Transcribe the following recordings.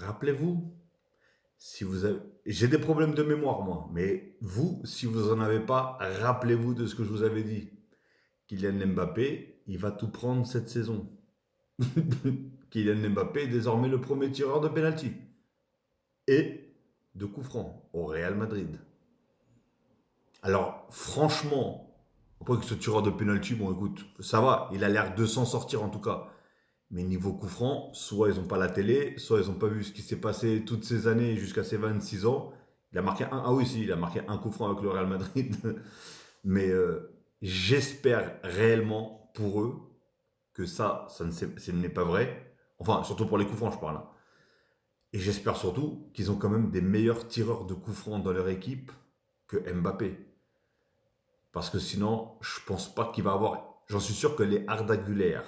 rappelez-vous, si vous avez... J'ai des problèmes de mémoire, moi, mais vous, si vous en avez pas, rappelez-vous de ce que je vous avais dit. Kylian Mbappé, il va tout prendre cette saison. Kylian Mbappé est désormais le premier tireur de penalty et de coup franc au Real Madrid. Alors, franchement, après que ce tireur de penalty, bon, écoute, ça va, il a l'air de s'en sortir en tout cas. Mais niveau coup franc, soit ils n'ont pas la télé, soit ils n'ont pas vu ce qui s'est passé toutes ces années jusqu'à ses 26 ans. Il a marqué un, ah oui, si, il a marqué un coup franc avec le Real Madrid. Mais j'espère réellement pour eux que ce n'est pas vrai. Enfin, surtout pour les coups francs, je parle, hein. Et j'espère surtout qu'ils ont quand même des meilleurs tireurs de coups francs dans leur équipe que Mbappé. Parce que sinon, je pense pas qu'il va avoir. J'en suis sûr que les Arda Güler,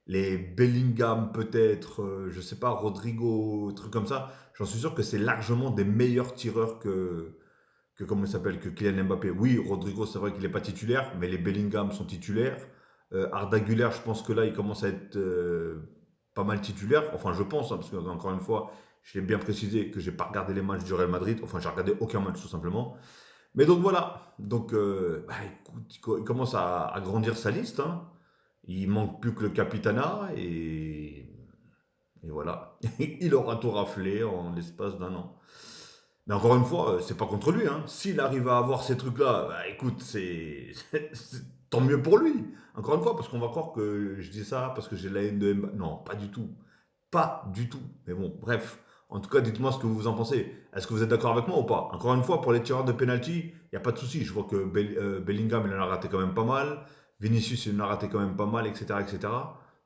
les Bellingham peut-être, je sais pas, Rodrigo, trucs comme ça, j'en suis sûr que c'est largement des meilleurs tireurs que comment il s'appelle, que Kylian Mbappé. Oui, Rodrigo, c'est vrai qu'il n'est pas titulaire, mais les Bellingham sont titulaires. Arda Güler, je pense que là, il commence à être pas mal titulaire. Enfin, je pense, hein, parce que encore une fois, je l'ai bien précisé que j'ai pas regardé les matchs du Real Madrid. Enfin, j'ai regardé aucun match tout simplement. Mais donc voilà. Donc, bah, écoute, il commence à grandir sa liste, hein. Il manque plus que le Capitana et voilà. Il aura tout raflé en l'espace d'un an. Mais encore une fois, c'est pas contre lui, hein. S'il arrive à avoir ces trucs-là, bah, écoute, tant mieux pour lui. Encore une fois, parce qu'on va croire que je dis ça parce que j'ai la haine de Mbappé. Non, pas du tout. Pas du tout. Mais bon, bref. En tout cas, dites-moi ce que vous en pensez. Est-ce que vous êtes d'accord avec moi ou pas? Encore une fois, pour les tireurs de penalty, il n'y a pas de souci. Je vois que Bellingham, il en a raté quand même pas mal. Vinicius, il en a raté quand même pas mal, etc., etc.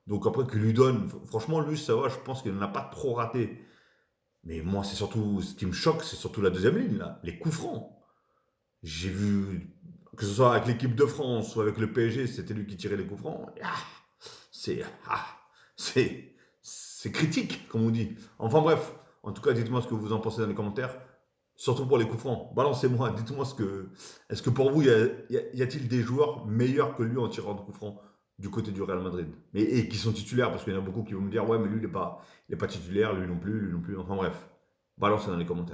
Donc après, qu'il lui donne. Franchement, lui, ça va, je pense qu'il n'en a pas trop raté. Mais moi, c'est surtout, ce qui me choque, c'est surtout la deuxième ligne, là, les coups francs. J'ai vu, que ce soit avec l'équipe de France ou avec le PSG, c'était lui qui tirait les coups francs. C'est, ah, c'est critique, comme on dit. Enfin bref, en tout cas, dites-moi ce que vous en pensez dans les commentaires, surtout pour les coups francs. Balancez-moi, dites-moi est-ce que pour vous, y a-t-il des joueurs meilleurs que lui en tirant de coups francs du côté du Real Madrid? Et qui sont titulaires, parce qu'il y en a beaucoup qui vont me dire, ouais, mais lui, il est pas titulaire, lui non plus, enfin bref. Balancez dans les commentaires.